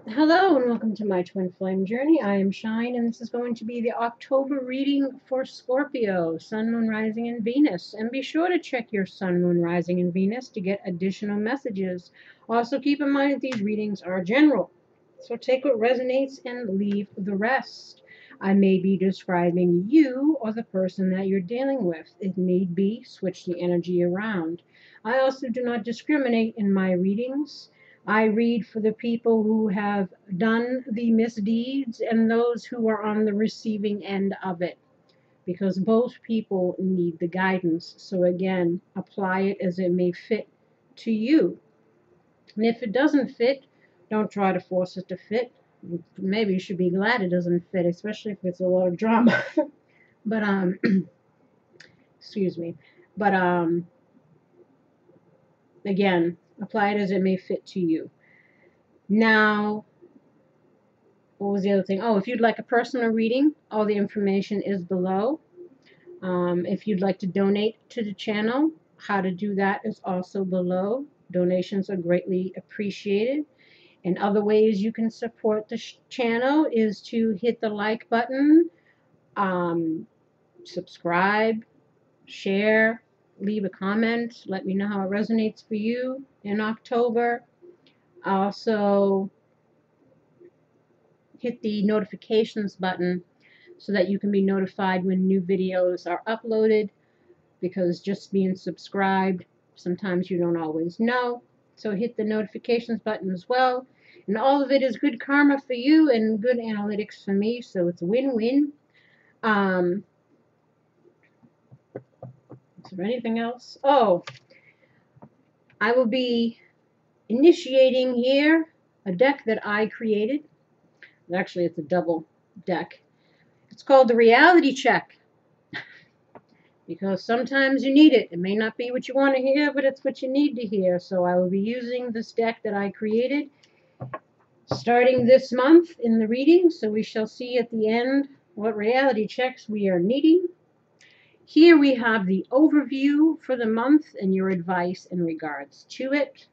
Hello and welcome to my twin flame journey. I am Shine, and this is going to be the October reading for Scorpio, Sun, Moon, Rising, and Venus. And be sure to check your Sun, Moon, Rising, and Venus to get additional messages. Also, keep in mind that these readings are general, so take what resonates and leave the rest. I may be describing you or the person that you're dealing with. If need be, switch the energy around. I also do not discriminate in my readings. I read for the people who have done the misdeeds and those who are on the receiving end of it, because both people need the guidance. So, again, apply it as it may fit to you. And if it doesn't fit, don't try to force it to fit. Maybe you should be glad it doesn't fit, especially if it's a lot of drama. but, excuse me. But, again, apply it as it may fit to you. Now, what was the other thing? Oh, if you'd like a personal reading, all the information is below. If you'd like to donate to the channel, how to do that is also below. Donations are greatly appreciated. And other ways you can support the channel is to hit the like button, subscribe, share, leave a comment. Let me know how it resonates for you in October. Also, hit the notifications button so that you can be notified when new videos are uploaded, because just being subscribed, sometimes you don't always know. So hit the notifications button as well. And all of it is good karma for you and good analytics for me, so it's a win-win. Is there anything else? Oh, I will be initiating here a deck that I created. Actually, it's a double deck. It's called the reality check, because sometimes you need it. It may not be what you want to hear, but it's what you need to hear. So I will be using this deck that I created starting this month in the reading. So we shall see at the end what reality checks we are needing. Here we have the overview for the month and your advice in regards to it.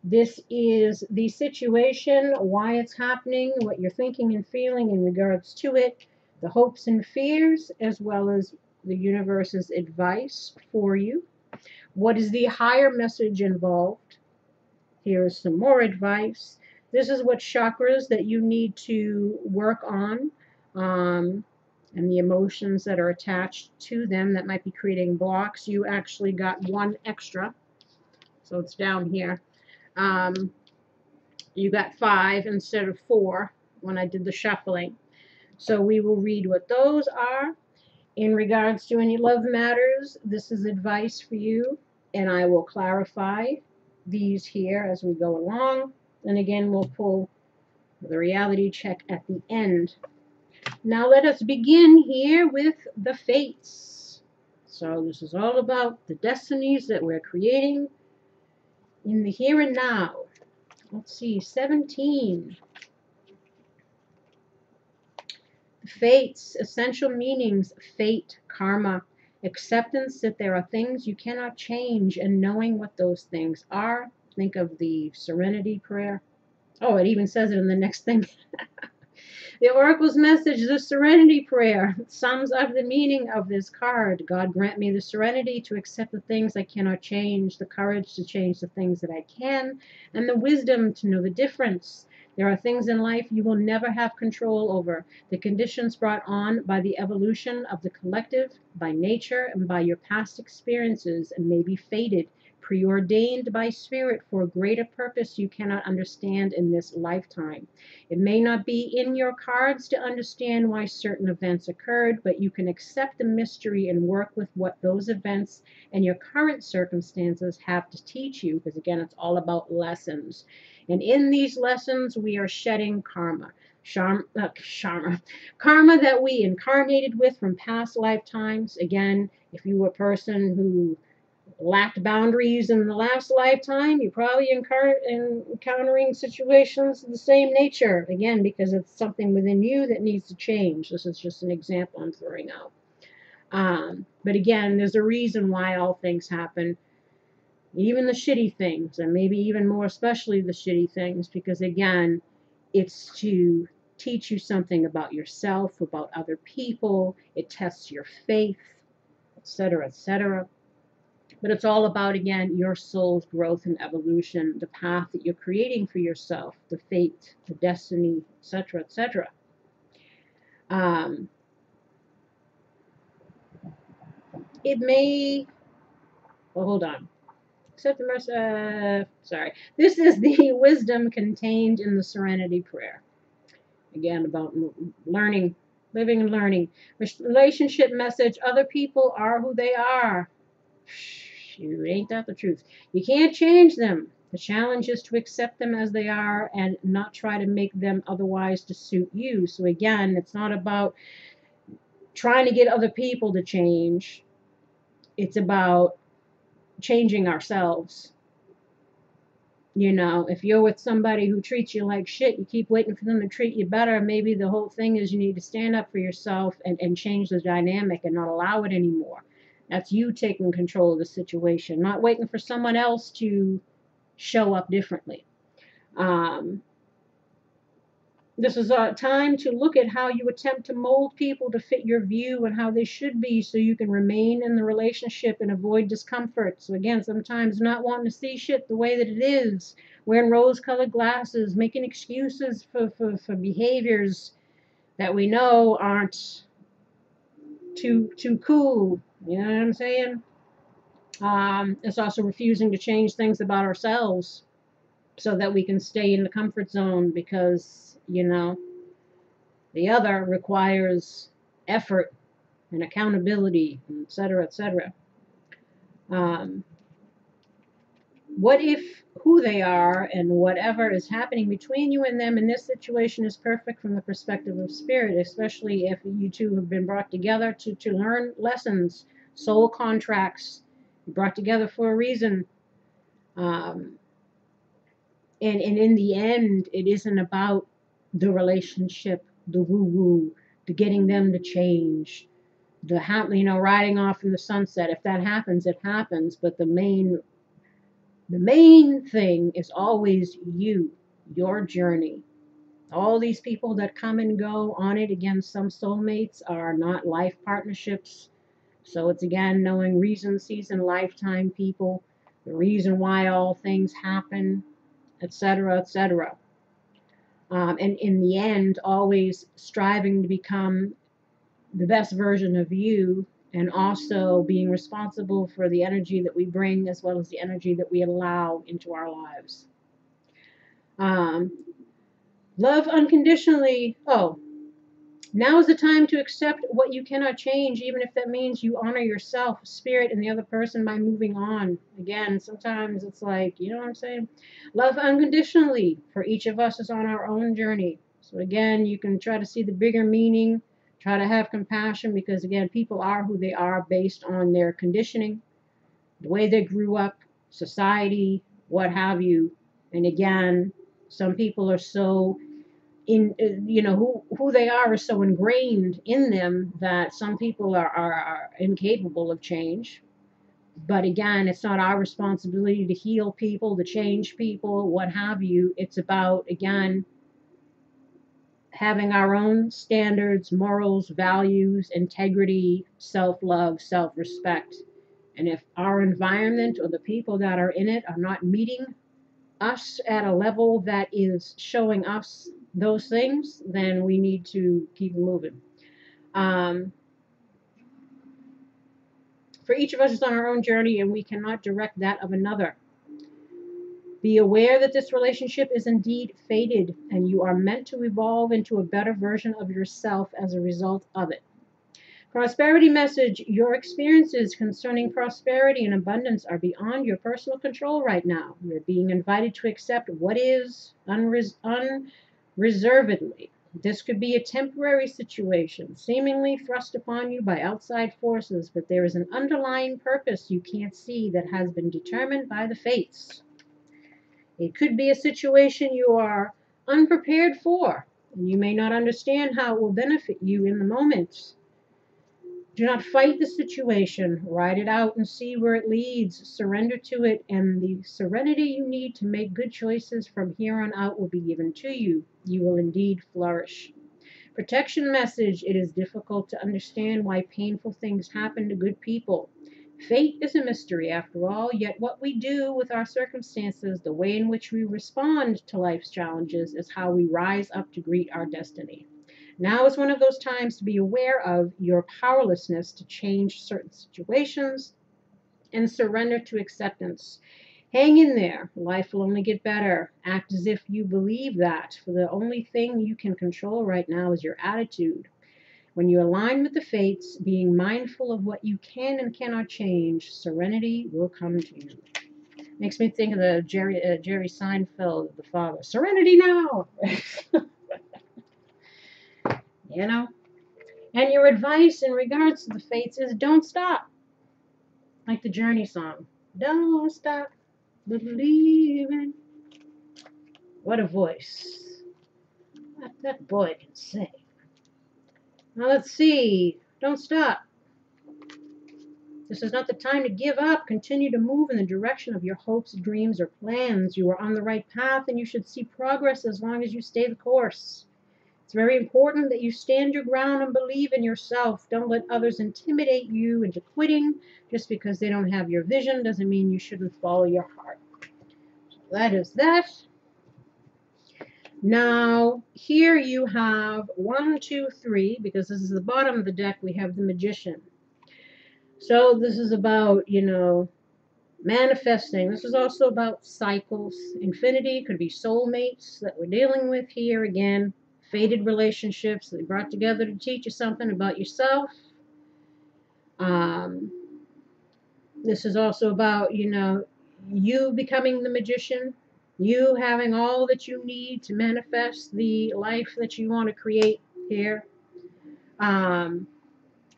This is the situation, why it's happening, what you're thinking and feeling in regards to it, the hopes and fears, as well as the universe's advice for you. What is the higher message involved? Here is some more advice. This is what chakras that you need to work on, and the emotions that are attached to them that might be creating blocks. You actually got one extra, so it's down here. You got 5 instead of 4 when I did the shuffling. So we will read what those are. In regards to any love matters, this is advice for you, and I will clarify these here as we go along. And again, we'll pull the reality check at the end. Now let us begin here with the fates. So this is all about the destinies that we're creating in the here and now. Let's see, 17. Fates, essential meanings, fate, karma, acceptance that there are things you cannot change, and knowing what those things are. Think of the serenity prayer. Oh, it even says it in the next thing. The Oracle's message, the serenity prayer, sums up the meaning of this card. God grant me the serenity to accept the things I cannot change, the courage to change the things that I can, and the wisdom to know the difference. There are things in life you will never have control over. The conditions brought on by the evolution of the collective, by nature, and by your past experiences may be fated, preordained by spirit for a greater purpose you cannot understand in this lifetime. It may not be in your cards to understand why certain events occurred, but you can accept the mystery and work with what those events and your current circumstances have to teach you, because again, it's all about lessons. And in these lessons, we are shedding karma. Karma that we incarnated with from past lifetimes. Again, if you were a person who lacked boundaries in the last lifetime, you're probably encountering situations of the same nature, again, because it's something within you that needs to change. This is just an example I'm throwing out. But again, there's a reason why all things happen, even the shitty things, and maybe even more especially the shitty things, because again, It's to teach you something about yourself, about other people. It tests your faith, etc., etc. But it's all about, again, your soul's growth and evolution, the path that you're creating for yourself, the fate, the destiny, etc., etc. It may, well, hold on. Accept the mercy, sorry. This is the wisdom contained in the Serenity Prayer. Again, about learning, living and learning. Relationship message, other people are who they are. Shoot, ain't that the truth? You can't change them. The challenge is to accept them as they are and not try to make them otherwise to suit you. So again, it's not about trying to get other people to change. It's about changing ourselves. You know, if you're with somebody who treats you like shit, you keep waiting for them to treat you better. Maybe the whole thing is you need to stand up for yourself and change the dynamic and not allow it anymore. That's you taking control of the situation, not waiting for someone else to show up differently. This is a time to look at how you attempt to mold people to fit your view and how they should be so you can remain in the relationship and avoid discomfort. So again, sometimes not wanting to see shit the way that it is, wearing rose-colored glasses, making excuses for behaviors that we know aren't too cool. You know what I'm saying? It's also refusing to change things about ourselves so that we can stay in the comfort zone because, you know, the other requires effort and accountability, et cetera, et cetera. What if who they are and whatever is happening between you and them in this situation is perfect from the perspective of spirit, especially if you two have been brought together to learn lessons, soul contracts, brought together for a reason. And in the end, it isn't about the relationship, the woo-woo, the getting them to change, riding off in the sunset. If that happens, it happens. But the main thing is always you, your journey. All these people that come and go on it, again, some soulmates are not life partnerships. So it's, again, knowing reason, season, lifetime people, the reason why all things happen, etc., etc. And in the end, always striving to become the best version of you and also being responsible for the energy that we bring as well as the energy that we allow into our lives. Love unconditionally. Oh, now is the time to accept what you cannot change, even if that means you honor yourself, spirit, and the other person by moving on. Again, sometimes it's like, you know what I'm saying? Love unconditionally, for each of us is on our own journey. So again, you can try to see the bigger meaning, try to have compassion, because again, people are who they are based on their conditioning, the way they grew up, society, what have you. And again, some people are so who they are is so ingrained in them that some people are incapable of change. But again, it's not our responsibility to heal people, to change people, what have you. It's about, again, having our own standards, morals, values, integrity, self-love, self-respect. And if our environment or the people that are in it are not meeting us at a level that is showing us those things, then we need to keep moving. For each of us is on our own journey, and we cannot direct that of another. Be aware that this relationship is indeed fated, and you are meant to evolve into a better version of yourself as a result of it. Prosperity message. Your experiences concerning prosperity and abundance are beyond your personal control right now. You're being invited to accept what is unreservedly. This could be a temporary situation, seemingly thrust upon you by outside forces, but there is an underlying purpose you can't see that has been determined by the fates. It could be a situation you are unprepared for, and you may not understand how it will benefit you in the moment. Do not fight the situation. Ride it out and see where it leads. Surrender to it, and the serenity you need to make good choices from here on out will be given to you. You will indeed flourish. Protection message. It is difficult to understand why painful things happen to good people. Fate is a mystery after all, yet what we do with our circumstances, the way in which we respond to life's challenges, is how we rise up to greet our destiny. Now is one of those times to be aware of your powerlessness to change certain situations and surrender to acceptance. Hang in there. Life will only get better. Act as if you believe that, for the only thing you can control right now is your attitude. When you align with the fates, being mindful of what you can and cannot change, serenity will come to you. Makes me think of the Jerry Seinfeld, the father. Serenity now! You know? And your advice in regards to the fates is don't stop. Like the Journey song. Don't stop believing. What a voice. What that boy can sing. Now let's see. Don't stop. This is not the time to give up. Continue to move in the direction of your hopes, dreams, or plans. You are on the right path and you should see progress as long as you stay the course. It's very important that you stand your ground and believe in yourself. Don't let others intimidate you into quitting. Just because they don't have your vision doesn't mean you shouldn't follow your heart. So that is that. Now, here you have 1, 2, 3, because this is the bottom of the deck, we have the Magician. So this is about, manifesting. This is also about cycles. Infinity could be soulmates that we're dealing with here again. Fated relationships that brought together to teach you something about yourself. This is also about, you becoming the magician, you having all that you need to manifest the life that you want to create here. Now,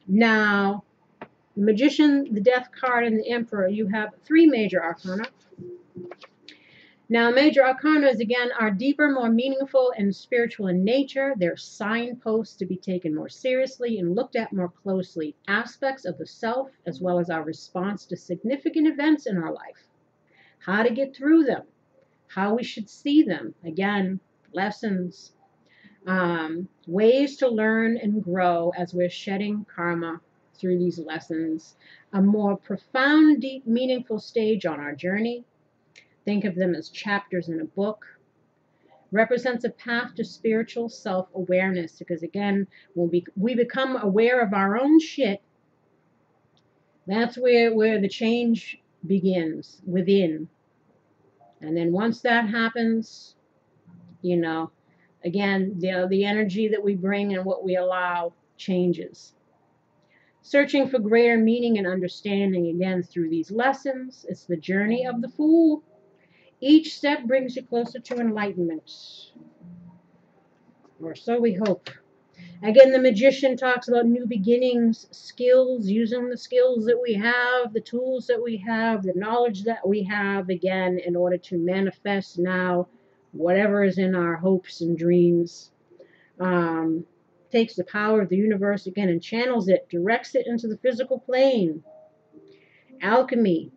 the Magician, the Death card, and the Emperor, you have 3 major arcana. Now, major arcanas, again, are deeper, more meaningful, and spiritual in nature. They're signposts to be taken more seriously and looked at more closely. Aspects of the self, as well as our response to significant events in our life. How to get through them. How we should see them. Again, lessons. Ways to learn and grow as we're shedding karma through these lessons. A more profound, deep, meaningful stage on our journey. Think of them as chapters in a book. Represents a path to spiritual self-awareness, because again, when we become aware of our own shit, that's where the change begins, within. And then once that happens, again, the energy that we bring and what we allow changes. Searching for greater meaning and understanding, again, through these lessons. It's the journey of the fool. Each step brings you closer to enlightenment. Or so we hope. Again, the Magician talks about new beginnings, skills, using the skills that we have, the tools that we have, the knowledge that we have, again, in order to manifest now whatever is in our hopes and dreams. Takes the power of the universe, again, and channels it, directs it into the physical plane. Alchemy.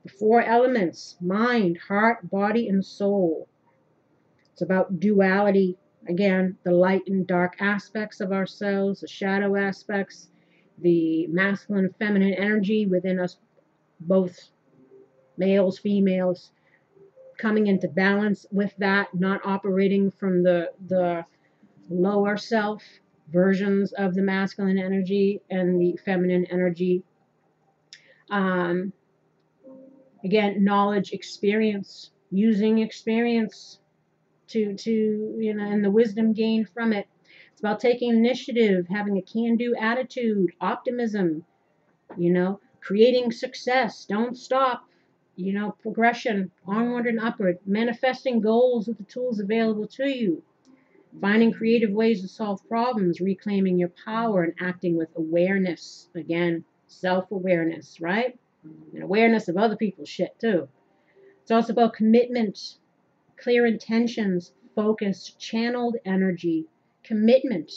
The 4 elements, mind, heart, body, and soul. It's about duality. Again, the light and dark aspects of ourselves, the shadow aspects, the masculine and feminine energy within us, both males, females, coming into balance with that, not operating from the lower self versions of the masculine energy and the feminine energy. Again, knowledge, experience, using experience to and the wisdom gained from it. It's about taking initiative, having a can-do attitude, optimism, creating success, don't stop, progression, onward and upward, manifesting goals with the tools available to you, finding creative ways to solve problems, reclaiming your power, and acting with awareness. Again, self-awareness, right? And awareness of other people's shit too. It's also about commitment, clear intentions, focus, channeled energy, commitment,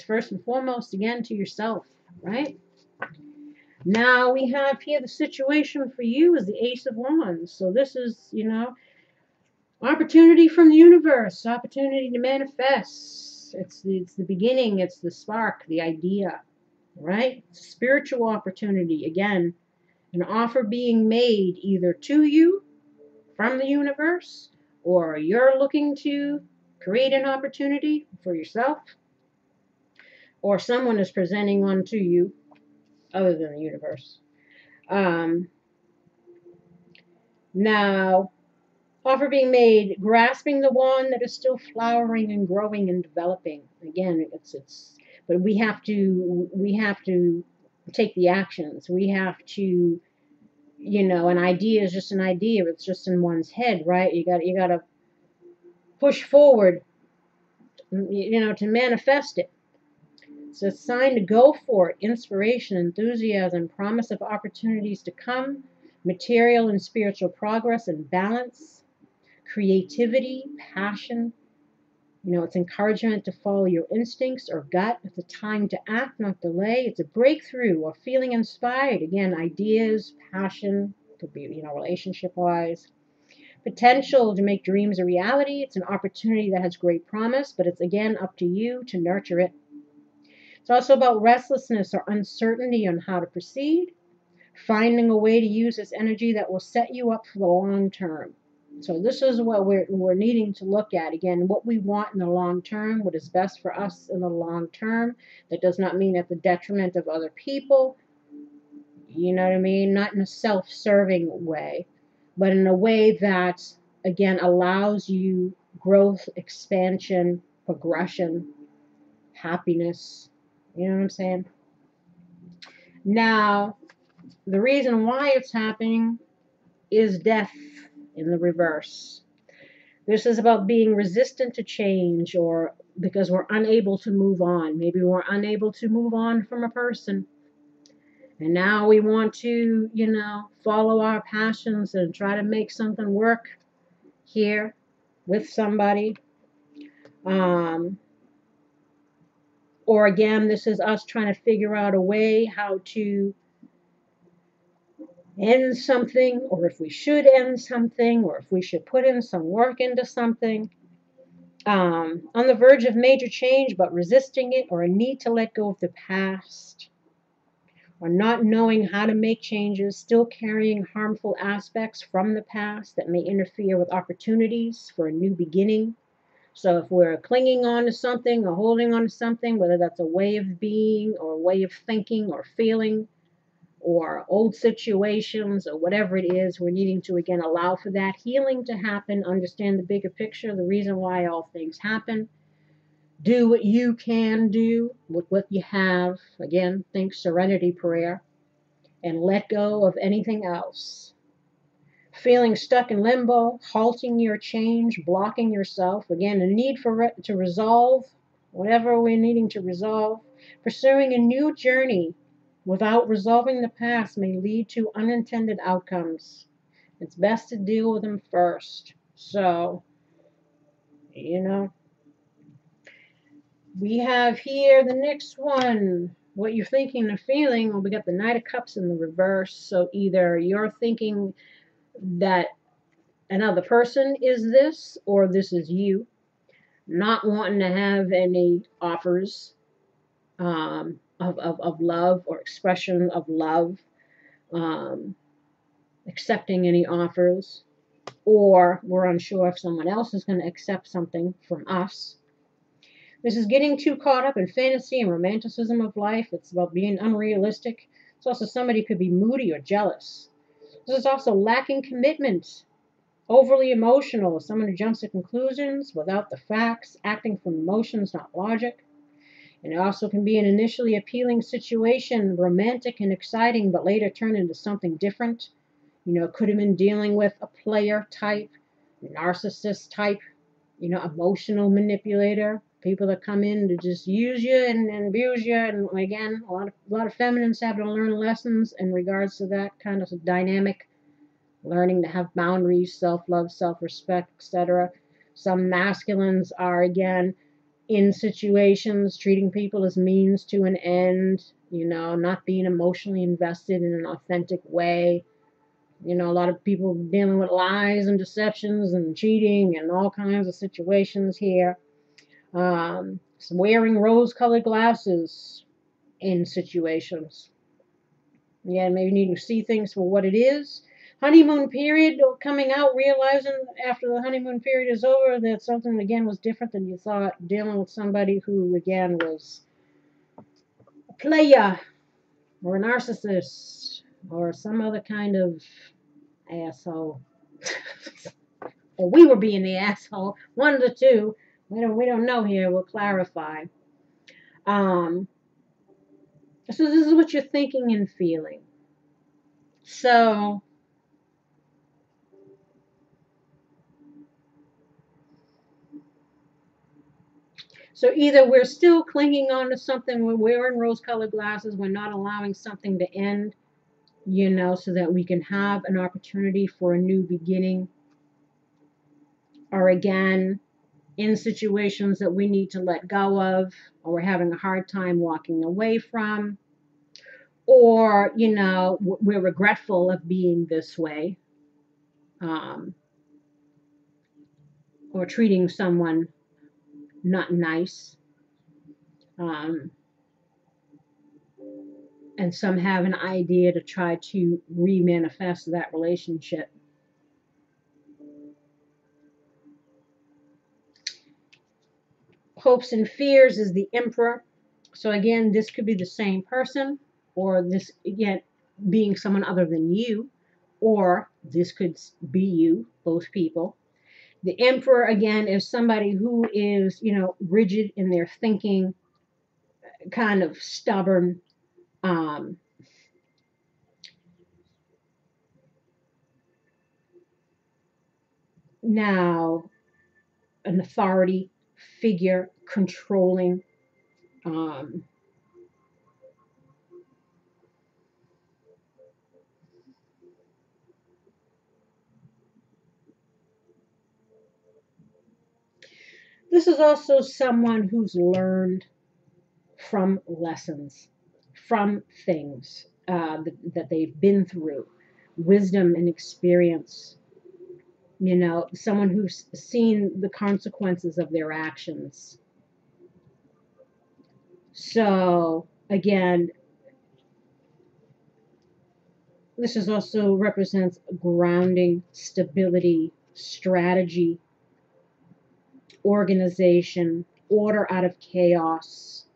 first and foremost, again, to yourself, right? Now we have here the situation for you is the Ace of Wands. So this is, opportunity from the universe, opportunity to manifest. It's the beginning, it's the spark, the idea, right? Spiritual opportunity. Again, an offer being made either to you from the universe, or you're looking to create an opportunity for yourself, or someone is presenting one to you other than the universe. Now, offer being made, grasping the wand that is still flowering and growing and developing. Again, but we have to take the actions. We have to, an idea is just an idea. It's just in one's head, right? You got to push forward, to manifest it. So it's a sign to go for it. Inspiration, enthusiasm, promise of opportunities to come, material and spiritual progress and balance, creativity, passion. It's encouragement to follow your instincts or gut. It's a time to act, not delay. It's a breakthrough or feeling inspired. Again, ideas, passion, could be, relationship-wise. Potential to make dreams a reality. It's an opportunity that has great promise, but it's, again, up to you to nurture it. It's also about restlessness or uncertainty on how to proceed, finding a way to use this energy that will set you up for the long term. So this is what we're needing to look at. Again, what we want in the long term, what is best for us in the long term. That does not mean at the detriment of other people. You know what I mean? Not in a self-serving way, but in a way that, again, allows you growth, expansion, progression, happiness. You know what I'm saying? Now, the reason why it's happening is death in the reverse. This is about being resistant to change, or because we're unable to move on. Maybe we're unable to move on from a person. And now we want to, follow our passions and try to make something work here with somebody. Or again, this is us trying to figure out a way how to end something, or if we should end something, or if we should put in some work into something. On the verge of major change, but resisting it, or a need to let go of the past, or not knowing how to make changes, still carrying harmful aspects from the past that may interfere with opportunities for a new beginning. So if we're clinging on to something or holding on to something, whether that's a way of being or a way of thinking or feeling or old situations or whatever it is, we're needing to, again, allow for that healing to happen, understand the bigger picture, the reason why all things happen. Do what you can do with what you have. Again, think serenity prayer and let go of anything else. Feeling stuck in limbo, halting your change, blocking yourself. Again, a need to resolve whatever we're needing to resolve. Pursuing a new journey without resolving the past may lead to unintended outcomes. It's best to deal with them first. So, we have here the next one. What you're thinking and feeling. Well, we got the Knight of Cups in the reverse. So either you're thinking that another person is this, or this is you not wanting to have any offers of love or expression of love, accepting any offers, or we're unsure if someone else is going to accept something from us. This is getting too caught up in fantasy and romanticism of life. It's about being unrealistic. It's also somebody could be moody or jealous. This is also lacking commitment, overly emotional, someone who jumps to conclusions without the facts, acting from emotions, not logic. And it also can be an initially appealing situation, romantic and exciting, but later turn into something different. Could have been dealing with a player type, narcissist type, emotional manipulator, people that come in to just use you and abuse you. And again, a lot of feminines have to learn lessons in regards to that kind of dynamic, learning to have boundaries, self-love, self-respect, etc. Some masculines are, again, in situations, treating people as means to an end, you know, not being emotionally invested in an authentic way. You know, a lot of people dealing with lies and deceptions and cheating and all kinds of situations here. Wearing rose-colored glasses in situations. Yeah, maybe needing to see things for what it is. Honeymoon period, coming out, realizing after the honeymoon period is over that something again was different than you thought. Dealing with somebody who again was a player or a narcissist or some other kind of asshole. Or we were being the asshole. One of the two. We don't know here. We'll clarify. Um, so this is what you're thinking and feeling. So either we're still clinging on to something, we're wearing rose-colored glasses, we're not allowing something to end, you know, so that we can have an opportunity for a new beginning. Or again, in situations that we need to let go of, or we're having a hard time walking away from, or, you know, we're regretful of being this way, um, or treating someone not nice. Um, and some have an idea to try to re-manifest that relationship. Hopes and fears is the emperor. So again, this could be the same person, or this again being someone other than you, or this could be you, both people. The emperor again is somebody who is, you know, rigid in their thinking, kind of stubborn. Um, Now, an authority figure, controlling. Um, this is also someone who's learned from lessons, from things that they've been through, wisdom and experience. You know, someone who's seen the consequences of their actions. So, again, this is also represents grounding, stability, strategy, organization, order out of chaos.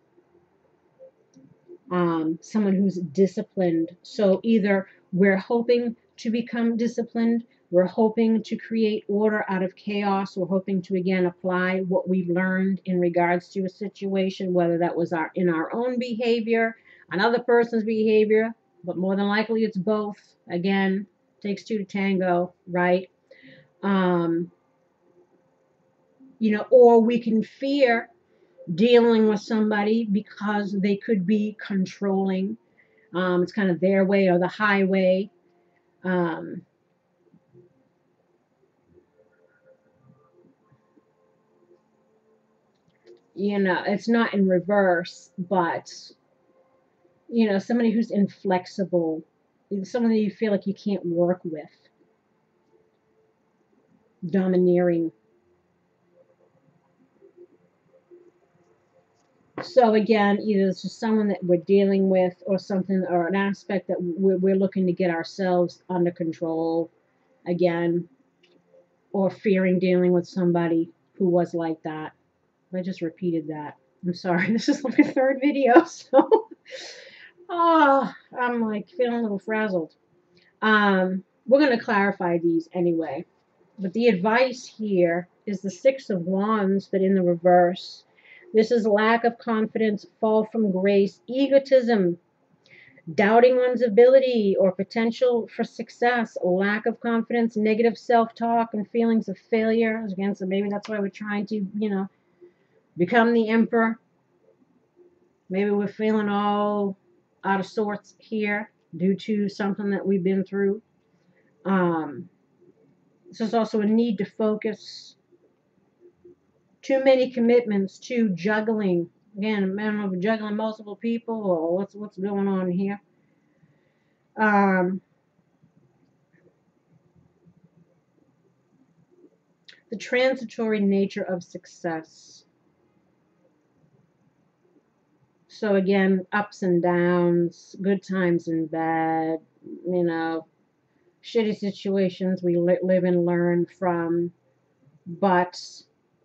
Someone who's disciplined. So either we're hoping to become disciplined, we're hoping to create order out of chaos, we're hoping to again apply what we've learned in regards to a situation, whether that was in our own behavior, another person's behavior, but more than likely it's both. Again, takes two to tango, right? Um, you know, or we can fear dealing with somebody because they could be controlling. It's kind of their way or the highway. Um, you know, it's not in reverse, but, you know, somebody who's inflexible, someone that you feel like you can't work with, domineering. So again, either it's just someone that we're dealing with or something, or an aspect that we're looking to get ourselves under control again, or fearing dealing with somebody who was like that. I just repeated that. I'm sorry. This is like a third video, so I'm like feeling a little frazzled. We're going to clarify these anyway. But the advice here is the Six of Wands, but in the reverse. This is lack of confidence, fall from grace, egotism, doubting one's ability or potential for success, lack of confidence, negative self-talk, and feelings of failure. Again, so maybe that's why we're trying to, you know, become the emperor. Maybe we're feeling all out of sorts here due to something that we've been through. This is also a need to focus, Too many commitments, too juggling. Again, I don't know if we're juggling multiple people or what's going on here. The transitory nature of success. So again, ups and downs, good times and bad, you know, shitty situations we live and learn from. But,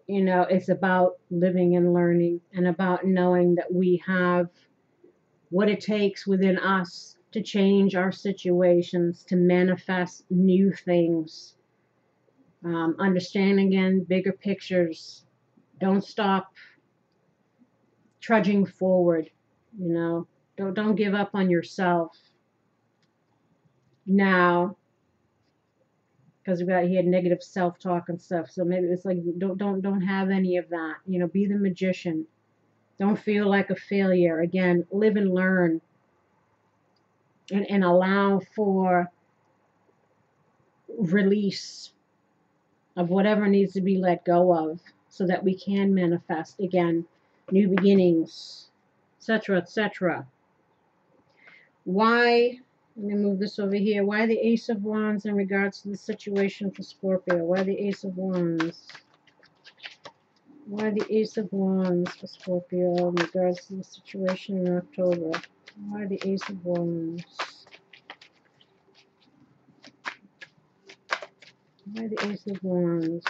you know, it's about living and learning and about knowing that we have what it takes within us to change our situations, to manifest new things. Understand again, bigger pictures. Don't stop trudging forward. You know, don't give up on yourself now, because we got here negative self-talk and stuff. So maybe it's like don't have any of that. You know, be the magician. Don't feel like a failure. Again, live and learn, and allow for release of whatever needs to be let go of, so that we can manifest again new beginnings, etc., etc. Why, let me move this over here, why the Ace of Wands in regards to the situation for Scorpio? Why the Ace of Wands? Why the Ace of Wands for Scorpio in regards to the situation in October? Why the Ace of Wands? Why the Ace of Wands?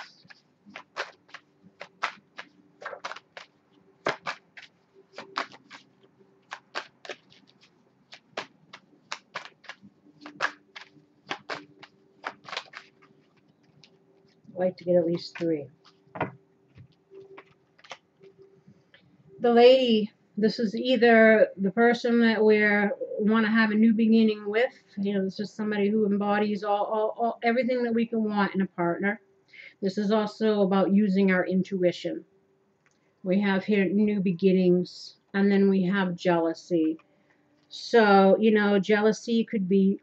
I'd like to get at least 3. The lady, this is either the person that we want to have a new beginning with. You know, this is somebody who embodies all everything that we can want in a partner. This is also about using our intuition. We have here new beginnings, and then we have jealousy. So, you know, jealousy could be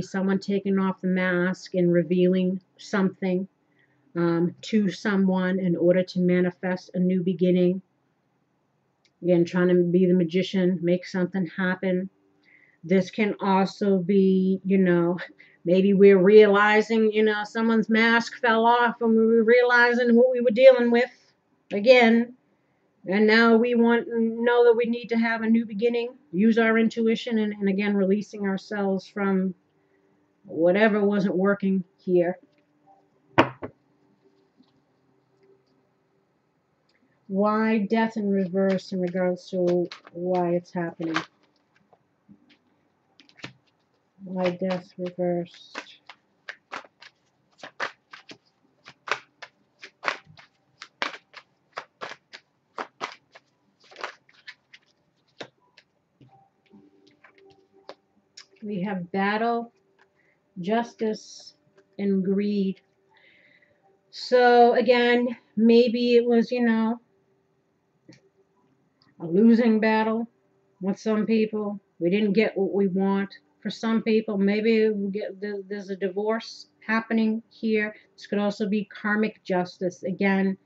someone taking off the mask and revealing something to someone in order to manifest a new beginning. Again, trying to be the magician, make something happen. This can also be, you know, maybe we're realizing, you know, someone's mask fell off and we were realizing what we were dealing with again. And now we want to know that we need to have a new beginning, use our intuition, and again, releasing ourselves from whatever wasn't working here. Why death in reverse in regards to why it's happening? Why death reversed? We have battle, justice, and greed. So again, maybe it was, you know, a losing battle with some people. We didn't get what we want. For some people, maybe there's a divorce happening here. This could also be karmic justice. Again,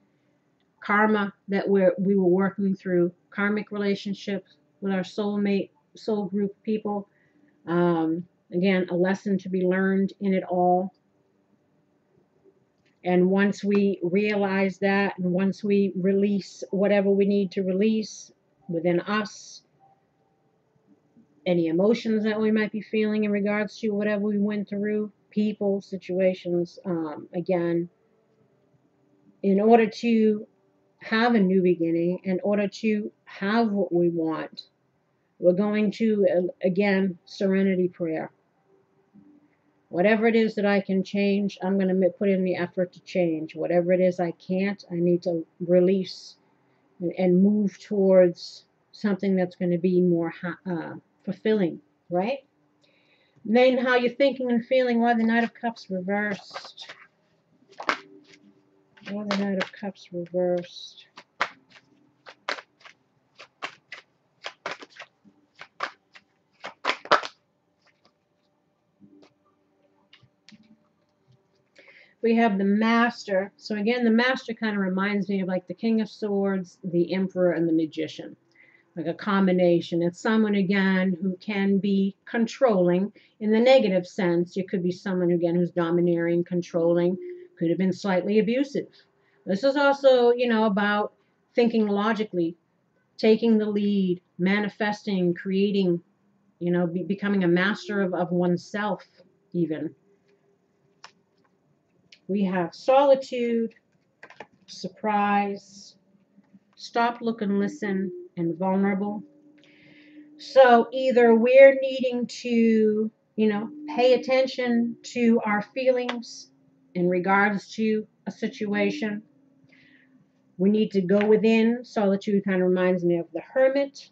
karma that we were working through, karmic relationships with our soulmate, soul group people. Again, a lesson to be learned in it all. And once we realize that, and once we release whatever we need to release within us, any emotions that we might be feeling in regards to whatever we went through, people, situations, again, in order to have a new beginning, in order to have what we want, we're going to, again, serenity prayer. Whatever it is that I can change, I'm going to put in the effort to change. Whatever it is I can't, I need to release and move towards something that's going to be more fulfilling, right? And then how you're thinking and feeling. Why the Knight of Cups reversed? Why the Knight of Cups reversed? we have the Master. So again, the Master kind of reminds me of like the King of Swords, the Emperor, and the Magician. Like a combination. It's someone, again, who can be controlling in the negative sense. It could be someone, again, who's domineering, controlling, could have been slightly abusive. This is also, about thinking logically, taking the lead, manifesting, creating, becoming a master of oneself, even. We have solitude, surprise, stop, look, and listen, and vulnerable. So either we're needing to, pay attention to our feelings in regards to a situation. We need to go within. Solitude kind of reminds me of the Hermit.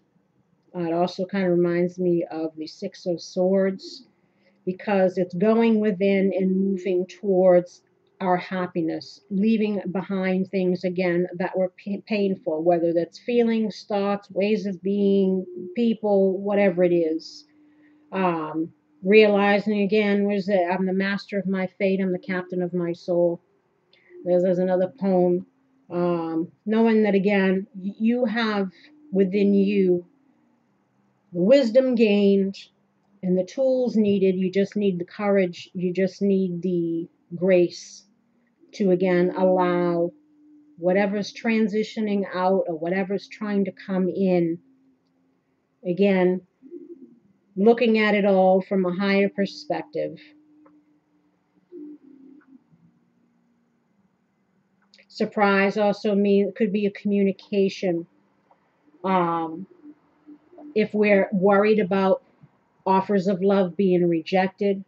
It also kind of reminds me of the Six of Swords, because it's going within and moving towards our happiness, leaving behind things, again, that were painful, whether that's feelings, thoughts, ways of being, people, whatever it is. Realizing, again, I'm the master of my fate, I'm the captain of my soul. There's another poem. Knowing that, again, you have within you the wisdom gained and the tools needed. You just need the courage. You just need the grace to, again, allow whatever's transitioning out or whatever's trying to come in. Again, looking at it all from a higher perspective. Surprise also could be a communication. If we're worried about offers of love being rejected,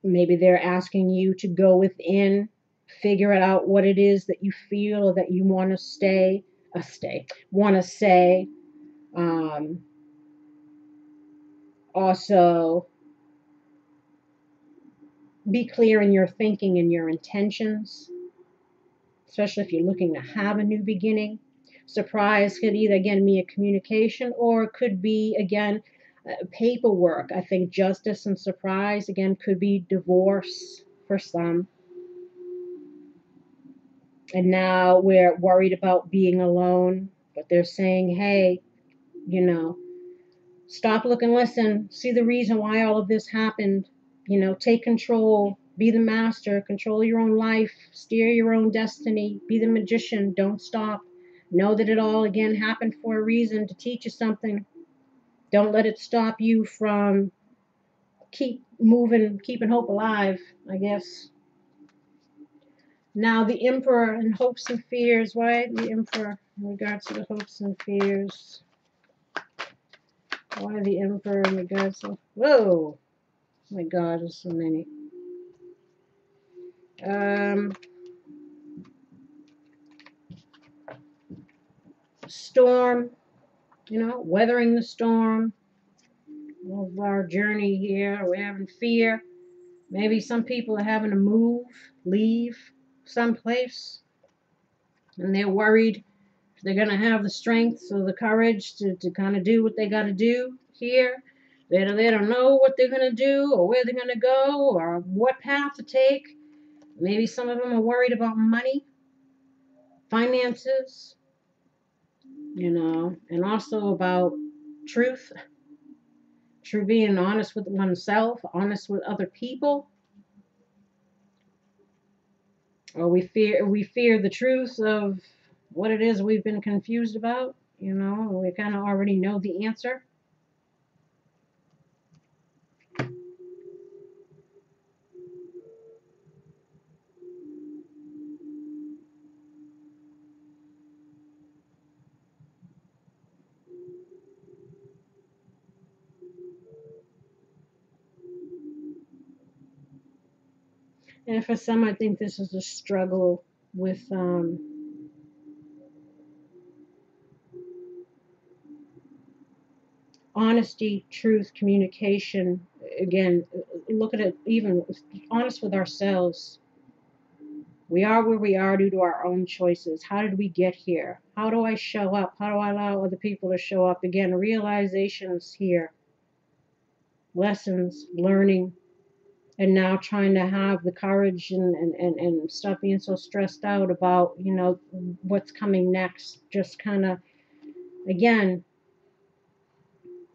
maybe they're asking you to go within, figure out what it is that you feel or that you want to want to say. Also, be clear in your thinking and your intentions, especially if you're looking to have a new beginning. Surprise could either, again, be a communication, or it could be, again, paperwork. I think justice and surprise, again, could be divorce for some. And now we're worried about being alone, but they're saying, hey, stop, look, and listen. See the reason why all of this happened. Take control. Be the master. Control your own life. Steer your own destiny. Be the magician. Don't stop. Know that it all, again, happened for a reason, to teach you something. Don't let it stop you from keep moving, keeping hope alive, I guess. Now, the Emperor and hopes and fears. Why the Emperor in regards to the hopes and fears? Why the Emperor in regards to... Whoa! Oh my God, there's so many. Storm. Weathering the storm of our journey here. We're having fear. Maybe some people are having to move, leave someplace, and they're worried if they're going to have the strength or the courage to kind of do what they got to do here. They don't know what they're going to do or where they're going to go or what path to take. Maybe some of them are worried about money, finances, and also about truth. True, being honest with oneself, honest with other people. Or we fear the truth of what it is we've been confused about. We kind of already know the answer. And for some, I think this is a struggle with honesty, truth, communication. Again, look at it, even honest with ourselves. We are where we are due to our own choices. How did we get here? How do I show up? How do I allow other people to show up? Again, realizations here. lessons, learning, and now trying to have the courage and stop being so stressed out about, you know, what's coming next. Just kind of, again,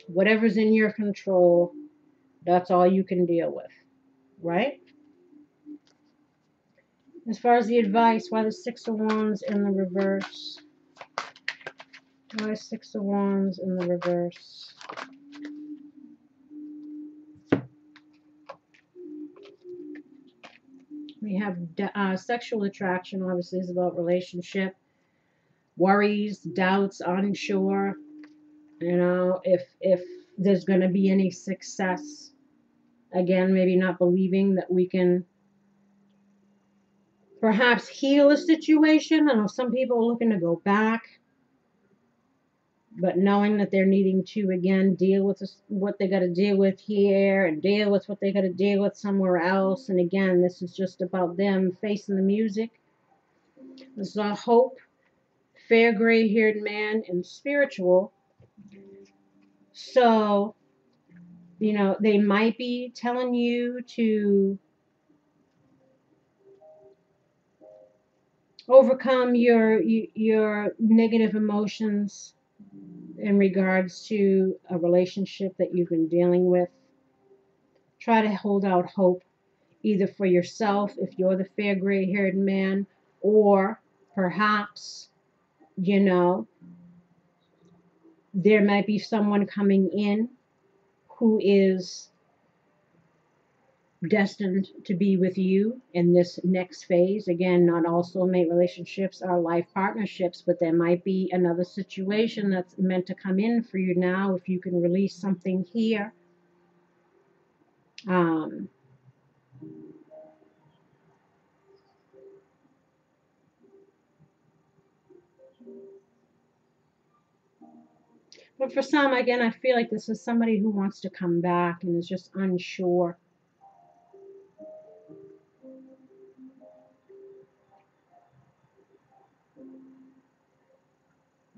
whatever's in your control, that's all you can deal with, right? As far as the advice, why the Six of Wands in the reverse? Why Six of Wands in the reverse? We have sexual attraction, obviously, is about relationship. Worries, doubts, unsure. You know, if there's going to be any success. Again, maybe not believing that we can perhaps heal a situation. I know some people are looking to go back, but knowing that they're needing to, again, deal with what they got to deal with here and deal with what they got to deal with somewhere else. And again, this is just about them facing the music. This is our hope, fair gray-haired man, and spiritual. So, you know, they might be telling you to overcome your negative emotions in regards to a relationship that you've been dealing with. Try to hold out hope, either for yourself if you're the fair gray-haired man, or perhaps, you know, there might be someone coming in who is destined to be with you in this next phase. Again, not all soulmate relationships are life partnerships, but there might be another situation that's meant to come in for you now if you can release something here. But for some, again, I feel like this is somebody who wants to come back and is just unsure.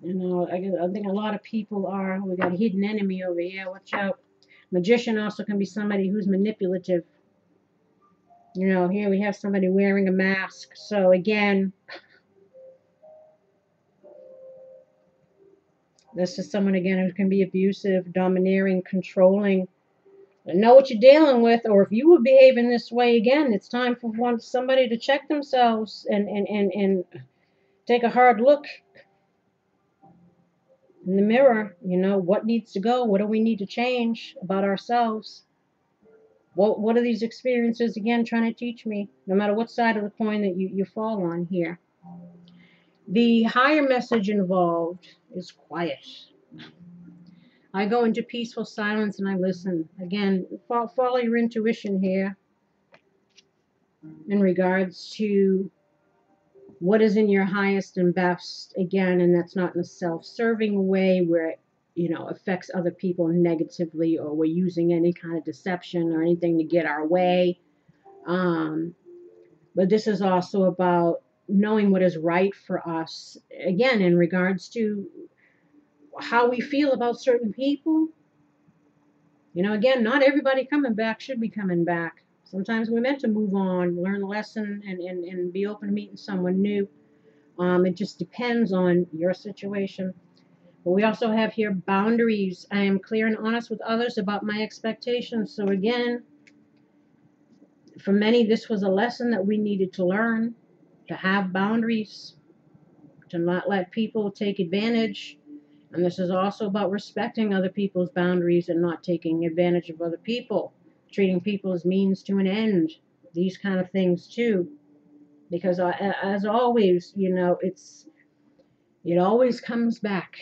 You know, I think a lot of people are. We got a hidden enemy over here. Watch out. Magician also can be somebody who's manipulative. You know, here we have somebody wearing a mask. So again, this is someone, again, who can be abusive, domineering, controlling. Know what you're dealing with, or if you were behaving this way again, it's time for somebody to check themselves and take a hard look in the mirror. You know, what needs to go? What do we need to change about ourselves? What are these experiences, again, trying to teach me, no matter what side of the coin that you fall on here? The higher message involved is quiet. I go into peaceful silence and I listen. Again, follow your intuition here in regards to what is in your highest and best. Again, and that's not in a self-serving way where it, you know, affects other people negatively, or we're using any kind of deception or anything to get our way. But this is also about knowing what is right for us. Again, in regards to how we feel about certain people. You know, again, not everybody coming back should be coming back. Sometimes we're meant to move on, learn a lesson, and be open to meeting someone new. It just depends on your situation. But we also have here boundaries. I am clear and honest with others about my expectations. So again, for many, this was a lesson that we needed to learn, to have boundaries, to not let people take advantage. And this is also about respecting other people's boundaries and not taking advantage of other people, treating people as means to an end, these kind of things too. Because as always, you know, it always comes back.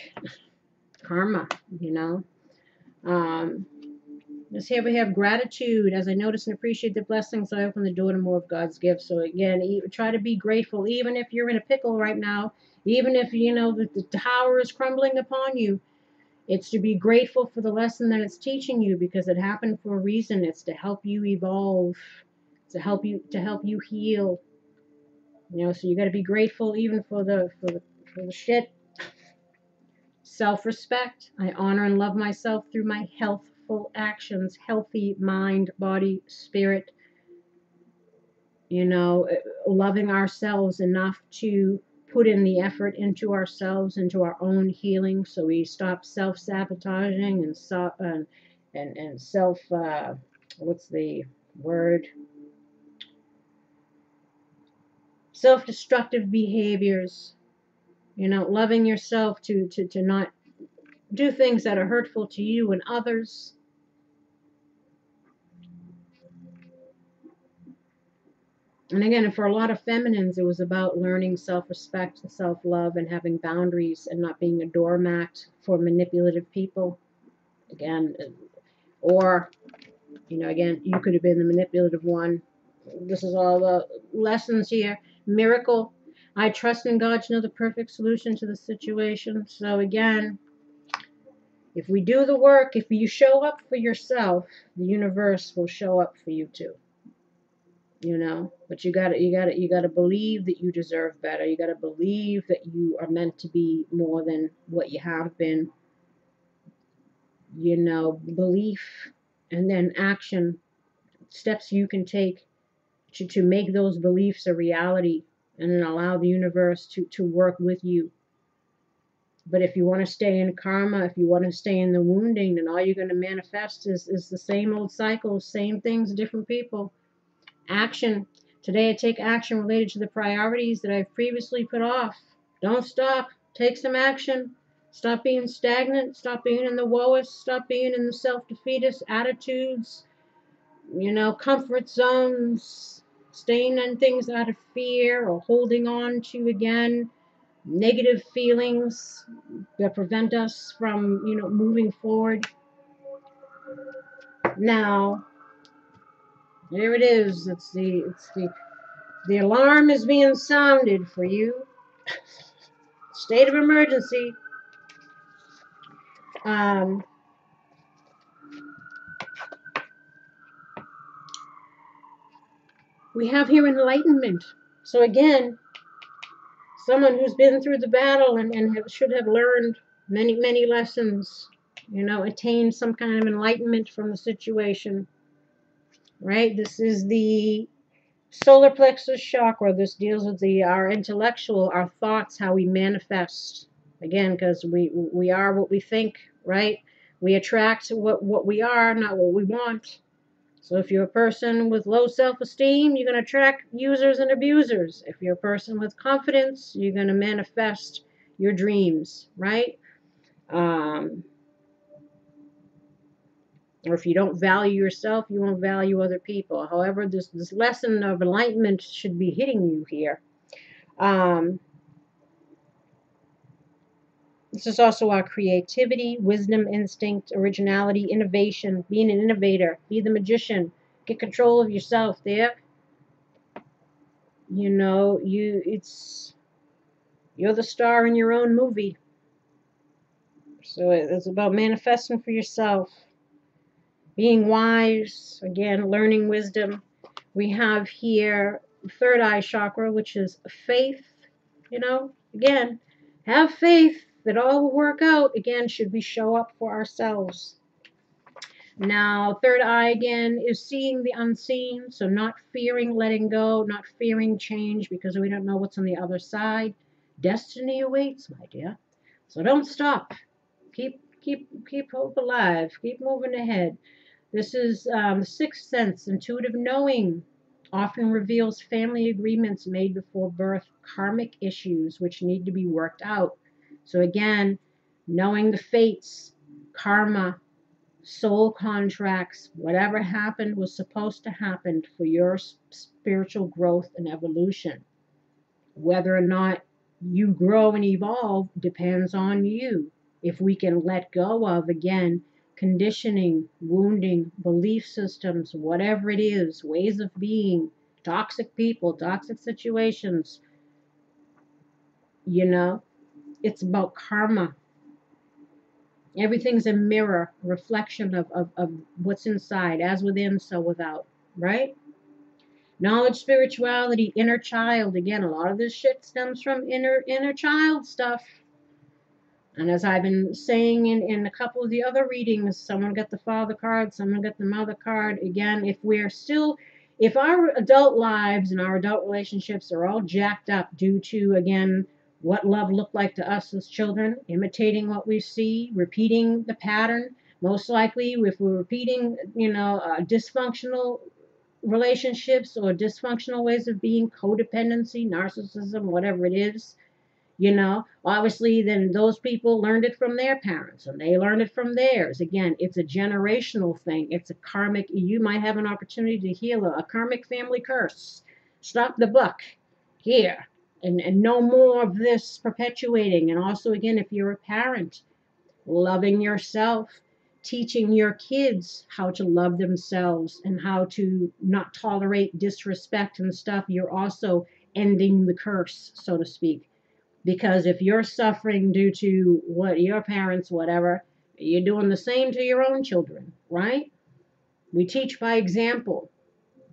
Karma, you know. This here we have gratitude. As I notice and appreciate the blessings, I open the door to more of God's gifts. So again, try to be grateful, even if you're in a pickle right now, even if, you know, the tower is crumbling upon you. It's to be grateful for the lesson that it's teaching you, because it happened for a reason. It's to help you evolve, to help you heal. You know, so you got to be grateful even for the shit. Self-respect. I honor and love myself through my health mindful actions, healthy mind, body, spirit, you know, loving ourselves enough to put in the effort into ourselves, into our own healing, so we stop self-sabotaging and self what's the word, self-destructive behaviors, you know, loving yourself to not do things that are hurtful to you and others. And again, for a lot of feminines, it was about learning self-respect and self-love and having boundaries and not being a doormat for manipulative people. Again, or, you know, again, you could have been the manipulative one. This is all the lessons here. Miracle. I trust in God to know the perfect solution to the situation. So again, if we do the work, if you show up for yourself, the universe will show up for you too. You know, but you gotta believe that you deserve better. You gotta believe that you are meant to be more than what you have been. You know, belief and then action, steps you can take to make those beliefs a reality, and then allow the universe to work with you. But if you want to stay in karma, if you want to stay in the wounding, then all you're going to manifest is the same old cycles, same things, different people. Action. Today I take action related to the priorities that I've previously put off. Don't stop. Take some action. Stop being stagnant. Stop being in the woeist. Stop being in the self-defeatist attitudes. You know, comfort zones. Staying in things out of fear or holding on to, again, negative feelings that prevent us from, you know, moving forward. Now, there it is. The alarm is being sounded for you. State of emergency. We have here enlightenment. So again, someone who's been through the battle and should have learned many, many lessons, you know, attained some kind of enlightenment from the situation, right? This is the solar plexus chakra. This deals with our intellectual, our thoughts, how we manifest. Again, because we are what we think, right? We attract what we are, not what we want. So if you're a person with low self-esteem, you're going to attract users and abusers. If you're a person with confidence, you're going to manifest your dreams, right? Or if you don't value yourself, you won't value other people. However, this lesson of enlightenment should be hitting you here. This is also our creativity, wisdom, instinct, originality, innovation, being an innovator, be the magician, get control of yourself there. You know, you're the star in your own movie. So it's about manifesting for yourself, being wise, again, learning wisdom. We have here third eye chakra, which is faith. You know, again, have faith that all will work out. Again, should we show up for ourselves? Now, third eye again is seeing the unseen. So not fearing letting go, not fearing change because we don't know what's on the other side. Destiny awaits, my dear. So don't stop. Keep hope alive. Keep moving ahead. This is the sixth sense, intuitive knowing. Often reveals family agreements made before birth, karmic issues which need to be worked out. So again, knowing the fates, karma, soul contracts, whatever happened was supposed to happen for your spiritual growth and evolution. Whether or not you grow and evolve depends on you. If we can let go of, again, conditioning, wounding, belief systems, whatever it is, ways of being, toxic people, toxic situations, you know, it's about karma. Everything's a mirror, reflection of what's inside, as within, so without, right? Knowledge, spirituality, inner child. Again, a lot of this shit stems from inner child stuff. And as I've been saying in a couple of the other readings, someone got the father card, someone got the mother card. Again, if our adult lives and our adult relationships are all jacked up due to, again, what love looked like to us as children, imitating what we see, repeating the pattern, most likely if we're repeating, dysfunctional relationships or dysfunctional ways of being, codependency, narcissism, whatever it is, obviously then those people learned it from their parents and they learned it from theirs. Again, it's a generational thing. It's a karmic. You might have an opportunity to heal a karmic family curse. Stop the buck here and no more of this perpetuating. And also, again, if you're a parent, loving yourself, teaching your kids how to love themselves and how to not tolerate disrespect and stuff, you're also ending the curse, so to speak. Because if you're suffering due to what your parents, whatever, you're doing the same to your own children, right? We teach by example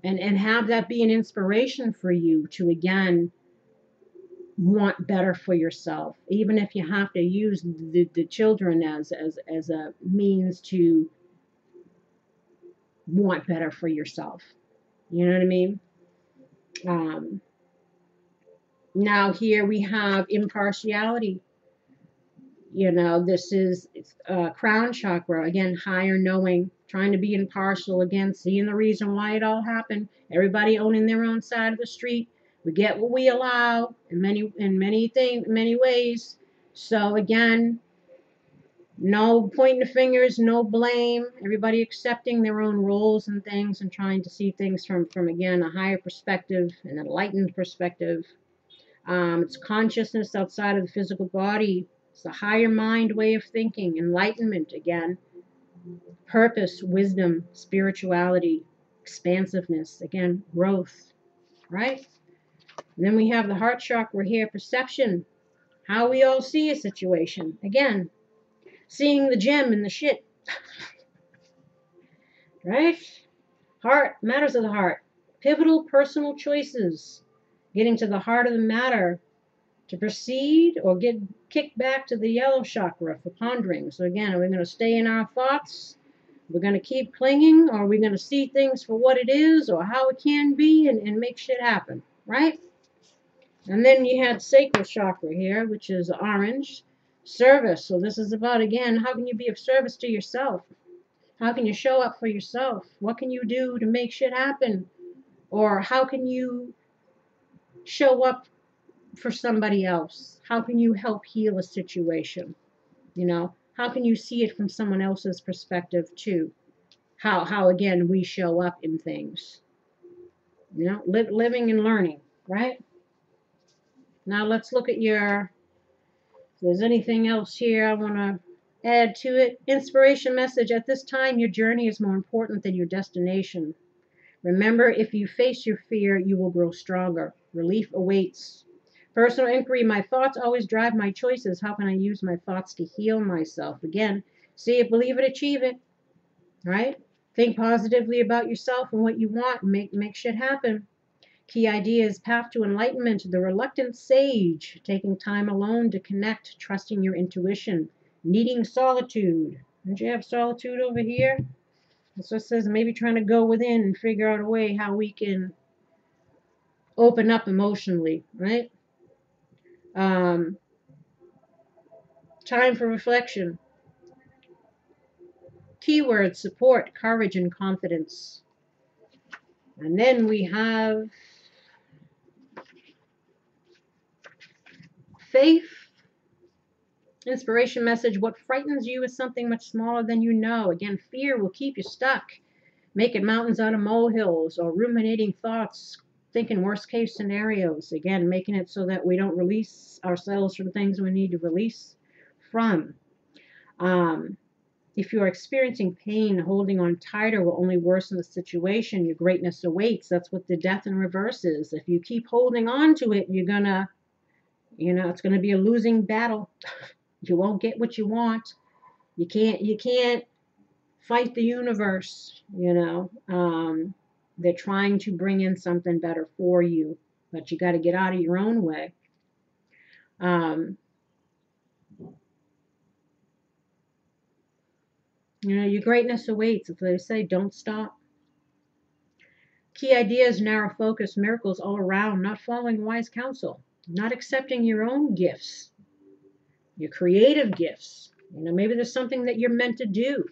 and have that be an inspiration for you to, again, want better for yourself, even if you have to use the children as a means to want better for yourself. You know what I mean? Now here we have impartiality. This is crown chakra, again, higher knowing, trying to be impartial, again, seeing the reason why it all happened, everybody owning their own side of the street. We get what we allow in many ways. So again, no pointing the fingers, no blame, everybody accepting their own roles and things and trying to see things from again, a higher perspective, an enlightened perspective. It's consciousness outside of the physical body. It's a higher mind way of thinking, enlightenment again, purpose, wisdom, spirituality, expansiveness, again, growth, right? And then we have the heart chakra here, perception, how we all see a situation. Again, seeing the gem in the shit, right? Heart, matters of the heart, pivotal personal choices, getting to the heart of the matter, to proceed or get kicked back to the yellow chakra for pondering. So again, are we going to stay in our thoughts? We're going to keep clinging, or are we going to see things for what it is or how it can be and make shit happen, right? And then you had sacral chakra here, which is orange, service. So this is about, again, how can you be of service to yourself? How can you show up for yourself? What can you do to make shit happen? Or how can you show up for somebody else? How can you help heal a situation? How can you see it from someone else's perspective too? How again we show up in things. Living and learning, right? Now let's look at if there's anything else here I want to add to it. Inspiration message: at this time, your journey is more important than your destination. Remember, if you face your fear, you will grow stronger. Relief awaits. Personal inquiry: my thoughts always drive my choices. How can I use my thoughts to heal myself? Again, see it, believe it, achieve it, right? Think positively about yourself and what you want and make shit happen. Key ideas: path to enlightenment, the reluctant sage, taking time alone to connect, trusting your intuition, needing solitude. Don't you have solitude over here? It just says maybe trying to go within and figure out a way how we can open up emotionally, right? Time for reflection. Keywords: support, courage, and confidence. And then we have faith. Inspiration message: what frightens you is something much smaller than you know. Again, fear will keep you stuck, making mountains out of molehills, or ruminating thoughts, thinking worst case scenarios. Again, making it so that we don't release ourselves from things we need to release from. If you are experiencing pain, holding on tighter will only worsen the situation. Your greatness awaits. That's what the death in reverse is. If you keep holding on to it, you're gonna, it's gonna be a losing battle. You won't get what you want. You can't fight the universe. They're trying to bring in something better for you, but you got to get out of your own way. You know, your greatness awaits. As they say, don't stop. Key ideas, narrow focus, miracles all around, not following wise counsel, not accepting your own gifts, your creative gifts. You know, maybe there's something that you're meant to do,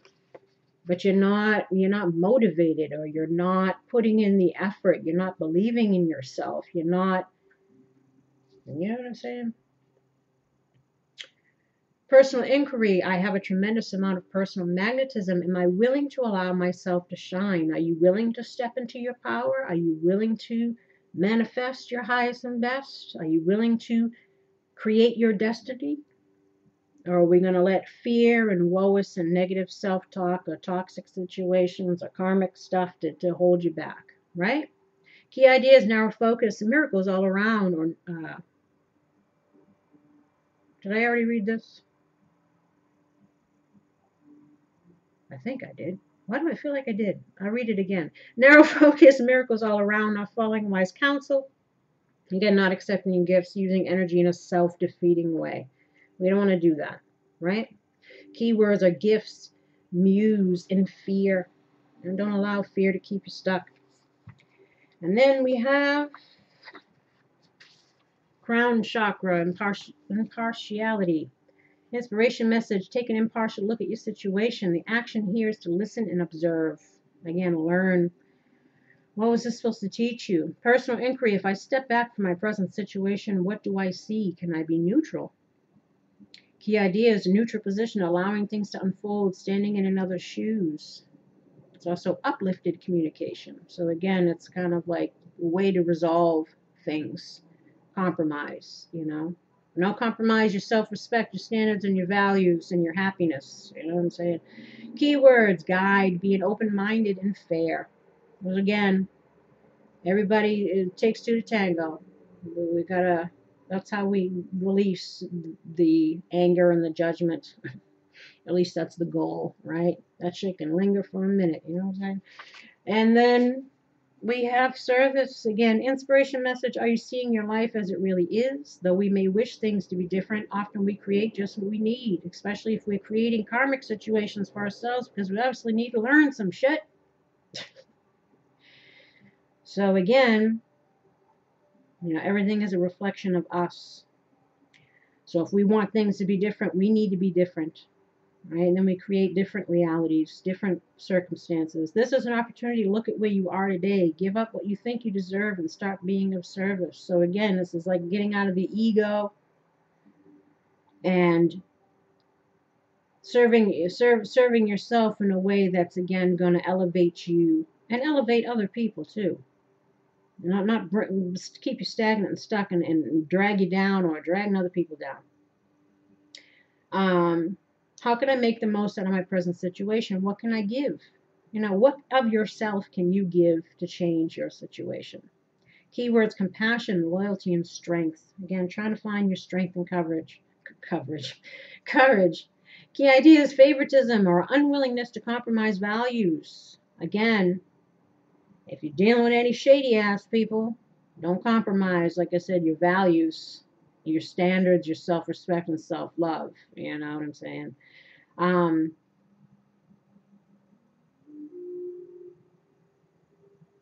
but you're not motivated, or you're not putting in the effort, you're not believing in yourself, you're not, you know what I'm saying? Personal inquiry, I have a tremendous amount of personal magnetism. Am I willing to allow myself to shine? Are you willing to step into your power? Are you willing to manifest your highest and best? Are you willing to create your destiny? Or are we going to let fear and woe-is and negative self-talk or toxic situations or karmic stuff to hold you back, right? Key ideas, narrow focus, miracles all around. Or did I already read this? I think I did. Why do I feel like I did? I'll read it again. Narrow focus, miracles all around, not following wise counsel. Again, not accepting gifts, using energy in a self-defeating way. We don't want to do that, right? Keywords are gifts, muse, and fear. And don't allow fear to keep you stuck. And then we have crown chakra, impartiality. Inspiration message, take an impartial look at your situation. The action here is to listen and observe. Again, learn. What was this supposed to teach you? Personal inquiry, if I step back from my present situation, what do I see? Can I be neutral? Key idea is a neutral position, allowing things to unfold, standing in another's shoes. It's also uplifted communication. So again, it's kind of like a way to resolve things. Compromise, you know. Don't compromise your self-respect, your standards, and your values, and your happiness. You know what I'm saying? Keywords, guide, being open-minded and fair. Because again, everybody, it takes two to tango. We gotta, that's how we release the anger and the judgment. At least that's the goal, right? That shit can linger for a minute, you know what I'm saying? And then we have service. Again, inspiration message. Are you seeing your life as it really is? Though we may wish things to be different, often we create just what we need, especially if we're creating karmic situations for ourselves, because we obviously need to learn some shit. So again, you know, everything is a reflection of us. So if we want things to be different, we need to be different. Right? And then we create different realities, different circumstances. This is an opportunity to look at where you are today. Give up what you think you deserve and start being of service. So again, this is like getting out of the ego and serving yourself in a way that's again going to elevate you and elevate other people too. Not keep you stagnant and stuck and drag you down or dragging other people down. How can I make the most out of my present situation? What can I give? You know, what of yourself can you give to change your situation? Keywords, compassion, loyalty, and strength. Again, trying to find your strength and courage. Courage. Key ideas, favoritism or unwillingness to compromise values. Again, if you're dealing with any shady ass people, don't compromise, like I said, your values, your standards, your self-respect, and self-love. You know what I'm saying?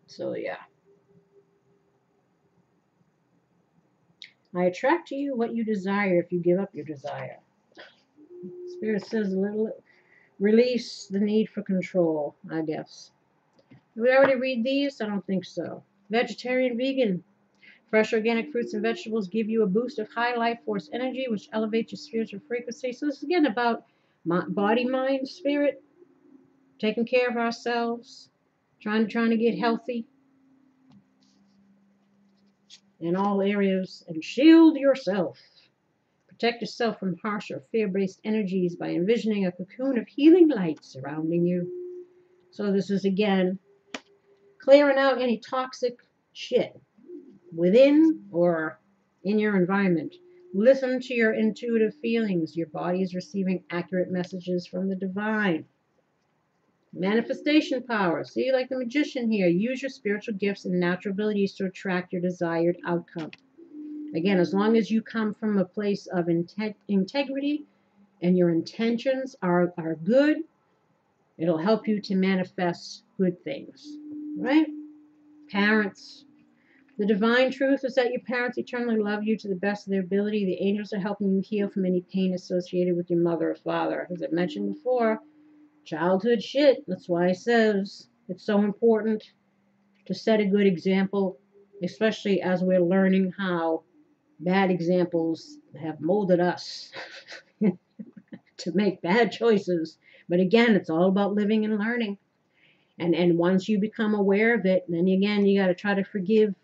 So yeah. I attract to you what you desire if you give up your desire. Spirit says release the need for control, I guess. Did we already read these? I don't think so. Vegetarian, vegan. Fresh organic fruits and vegetables give you a boost of high life force energy, which elevates your spiritual frequency. So this is again about body, mind, spirit, taking care of ourselves, trying to get healthy in all areas, and shield yourself. Protect yourself from harsh or fear-based energies by envisioning a cocoon of healing light surrounding you. So this is again clearing out any toxic shit within or in your environment. Listen to your intuitive feelings. Your body is receiving accurate messages from the divine. Manifestation power. See, like the magician here, use your spiritual gifts and natural abilities to attract your desired outcome. Again, as long as you come from a place of integrity and your intentions are good, It'll help you to manifest good things, right? Parents. The divine truth is that your parents eternally love you to the best of their ability. The angels are helping you heal from any pain associated with your mother or father. As I mentioned before, childhood shit. That's why it says it's so important to set a good example, especially as we're learning how bad examples have molded us to make bad choices. But again, it's all about living and learning. And once you become aware of it, then again, you got to try to forgive.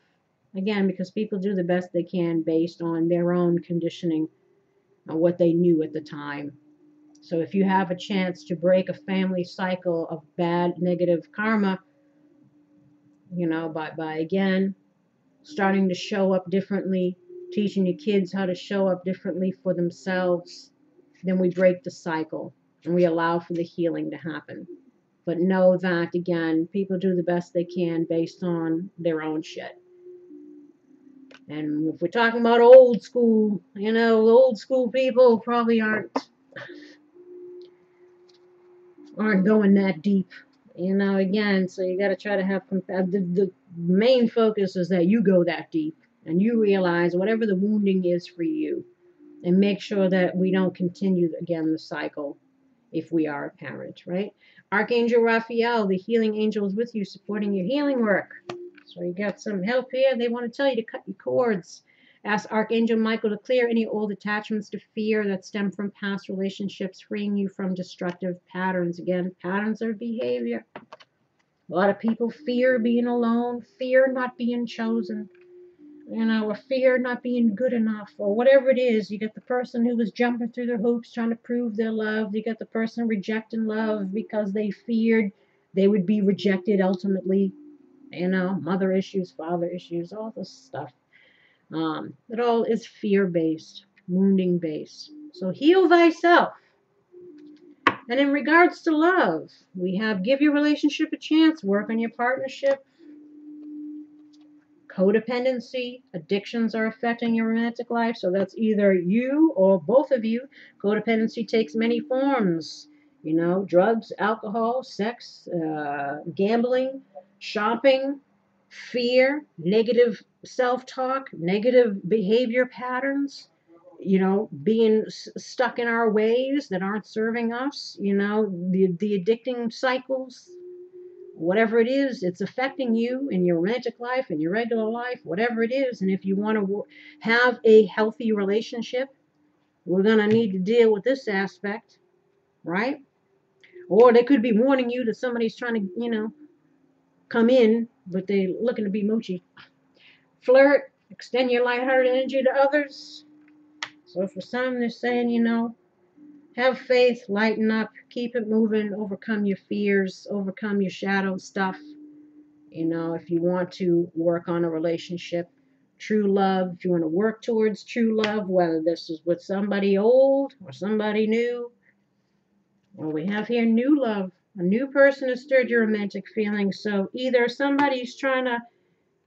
Again, because people do the best they can based on their own conditioning and what they knew at the time. So if you have a chance to break a family cycle of bad, negative karma, by again, starting to show up differently, teaching your kids how to show up differently for themselves, then we break the cycle and we allow for the healing to happen. But know that, again, people do the best they can based on their own shit. And if we're talking about old school, old school people probably aren't going that deep. Again, so you got to try to have the main focus is that you go that deep and you realize whatever the wounding is for you, and make sure that we don't continue again the cycle if we are a parent, right? Archangel Raphael, the healing angel, is with you, supporting your healing work. So you got some help here. They want to tell you to cut your cords. Ask Archangel Michael to clear any old attachments to fear that stem from past relationships, freeing you from destructive patterns. Again, patterns of behavior. A lot of people fear being alone, fear not being chosen, or fear not being good enough, or whatever it is. You get the person who was jumping through their hoops trying to prove their love. You get the person rejecting love because they feared they would be rejected ultimately. Mother issues, father issues, all this stuff. It all is fear-based, wounding-based. So heal thyself. And in regards to love, we have give your relationship a chance, work on your partnership. Codependency, addictions are affecting your romantic life, so that's either you or both of you. Codependency takes many forms, drugs, alcohol, sex, gambling, shopping, fear, negative self-talk, negative behavior patterns, being stuck in our ways that aren't serving us, the addicting cycles. Whatever it is, it's affecting you in your romantic life, in your regular life, whatever it is. And if you want to have a healthy relationship, we're going to need to deal with this aspect, right? Or they could be warning you that somebody's trying to, come in, but they're looking to be moochy. Flirt, extend your lighthearted energy to others. So for some, they're saying, have faith, lighten up, keep it moving, overcome your fears, overcome your shadow stuff. If you want to work on a relationship, true love, if you want to work towards true love, whether this is with somebody old or somebody new, well, we have here new love. A new person has stirred your romantic feelings. So either somebody's trying to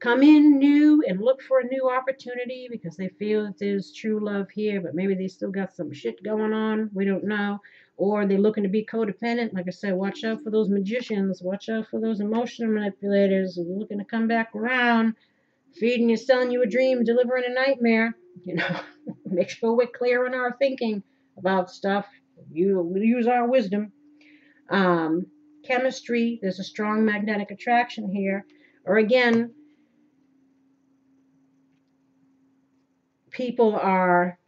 come in new and look for a new opportunity because they feel that there's true love here, but maybe they still got some shit going on. We don't know. Or they're looking to be codependent. Like I said, watch out for those magicians. Watch out for those emotional manipulators who are looking to come back around, feeding you, selling you a dream, delivering a nightmare. Make sure we're clear in our thinking about stuff. We use our wisdom. Chemistry, there's a strong magnetic attraction here. Or again, people are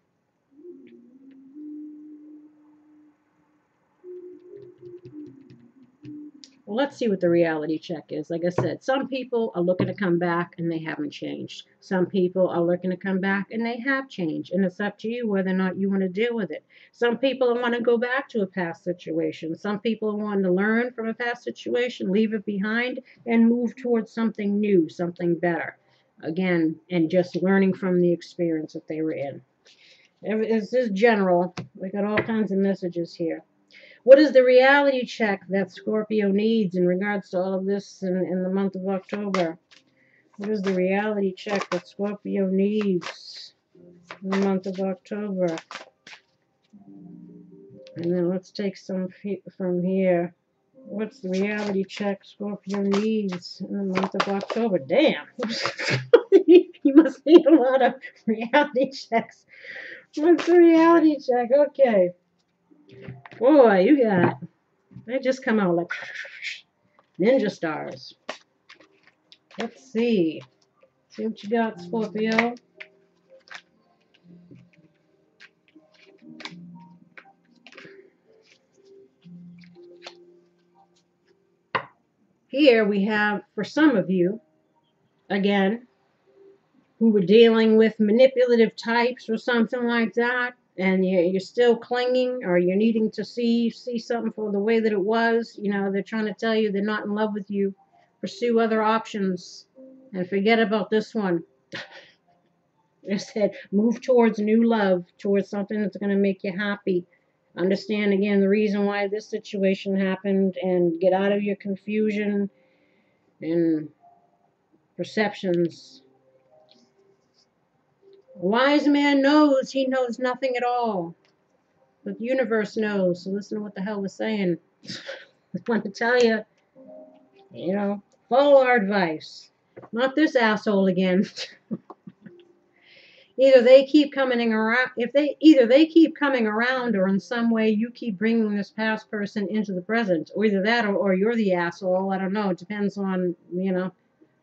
well, let's see what the reality check is. Like I said, some people are looking to come back and they haven't changed. Some people are looking to come back and they have changed. And it's up to you whether or not you want to deal with it. Some people want to go back to a past situation. Some people want to learn from a past situation, leave it behind, and move towards something new, something better. Again, and just learning from the experience that they were in. This is general. We got all kinds of messages here. What is the reality check that Scorpio needs in regards to all of this in the month of October? What is the reality check that Scorpio needs in the month of October? And then let's take some from here. What's the reality check Scorpio needs in the month of October? Damn. You must need a lot of reality checks. What's the reality check? Okay. Boy, you got... They just come out like ninja stars. Let's see. See what you got, Scorpio. Here we have, for some of you, again, who were dealing with manipulative types or something like that, and you're still clinging, or you're needing to see something for the way that it was. You know, they're trying to tell you they're not in love with you. Pursue other options and forget about this one. They said move towards new love, towards something that's going to make you happy. Understand again the reason why this situation happened, and get out of your confusion and perceptions. A wise man knows he knows nothing at all, but the universe knows. So listen to what the hell we're saying. I want to tell you, you know, follow our advice. Not this asshole again. Either they keep coming around, either they keep coming around, or in some way you keep bringing this past person into the present, or either that, or you're the asshole. I don't know. It depends on, you know,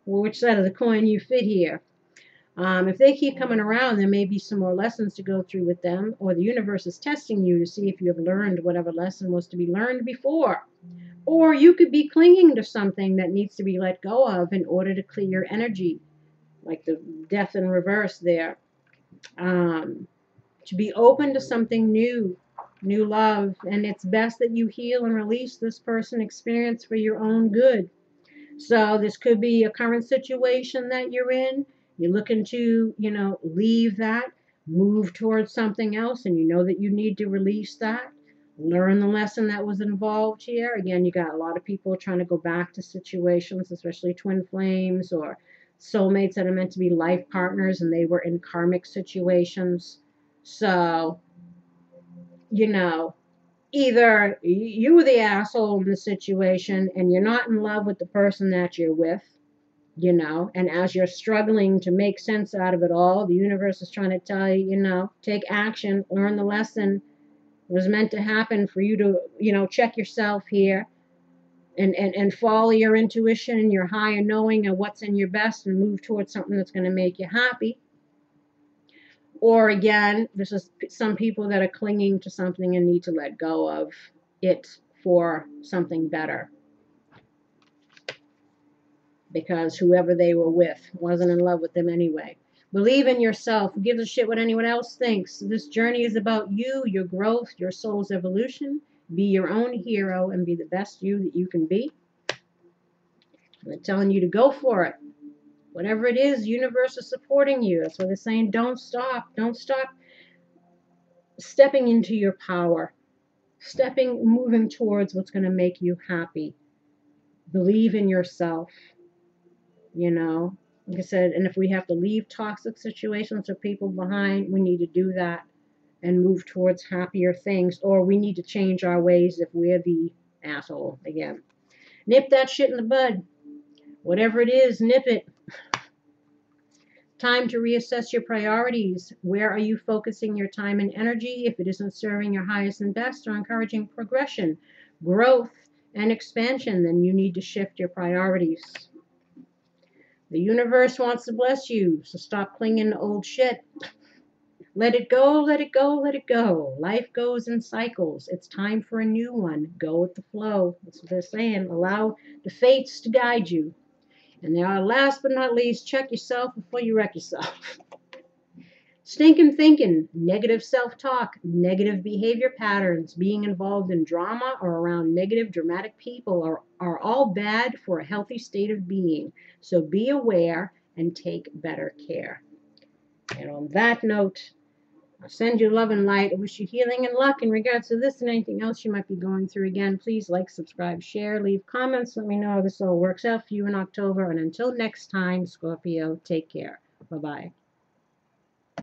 which side of the coin you fit here. If they keep coming around, there may be some more lessons to go through with them, or the universe is testing you to see if you have learned whatever lesson was to be learned before. Or you could be clinging to something that needs to be let go of in order to clear your energy, like the death in reverse there. To be open to something new love, and it's best that you heal and release this person experience for your own good. So this could be a current situation that you're in. You're looking to, you know, leave that, move towards something else, and you know that you need to release that. Learn the lesson that was involved here. Again, you got a lot of people trying to go back to situations, especially twin flames or soulmates that are meant to be life partners, and they were in karmic situations. So, you know, either you were the asshole in the situation and you're not in love with the person that you're with, you know, and as you're struggling to make sense out of it all, the universe is trying to tell you, you know, take action, learn the lesson. It was meant to happen for you to, you know, check yourself here and follow your intuition and your higher knowing of what's in your best, and move towards something that's going to make you happy. Or again, this is some people that are clinging to something and need to let go of it for something better, because whoever they were with wasn't in love with them anyway. Believe in yourself. Who gives a shit what anyone else thinks? This journey is about you, your growth, your soul's evolution. Be your own hero and be the best you that you can be. I'm telling you to go for it. Whatever it is, the universe is supporting you. That's why they're saying don't stop. Don't stop stepping into your power. Moving towards what's going to make you happy. Believe in yourself. You know, like I said, and if we have to leave toxic situations or people behind, we need to do that and move towards happier things. Or we need to change our ways if we're the asshole again. Nip that shit in the bud. Whatever it is, nip it. Time to reassess your priorities. Where are you focusing your time and energy? If it isn't serving your highest and best or encouraging progression, growth, and expansion, then you need to shift your priorities. The universe wants to bless you, so stop clinging to old shit. Let it go, let it go, let it go. Life goes in cycles. It's time for a new one. Go with the flow. That's what they're saying. Allow the fates to guide you. And now, last but not least, check yourself before you wreck yourself. Stinking thinking, negative self-talk, negative behavior patterns, being involved in drama or around negative, dramatic people are all bad for a healthy state of being. So be aware and take better care. And on that note, I send you love and light. I wish you healing and luck in regards to this and anything else you might be going through. Again, please like, subscribe, share, leave comments. Let me know how this all works out for you in October. And until next time, Scorpio, take care. Bye-bye.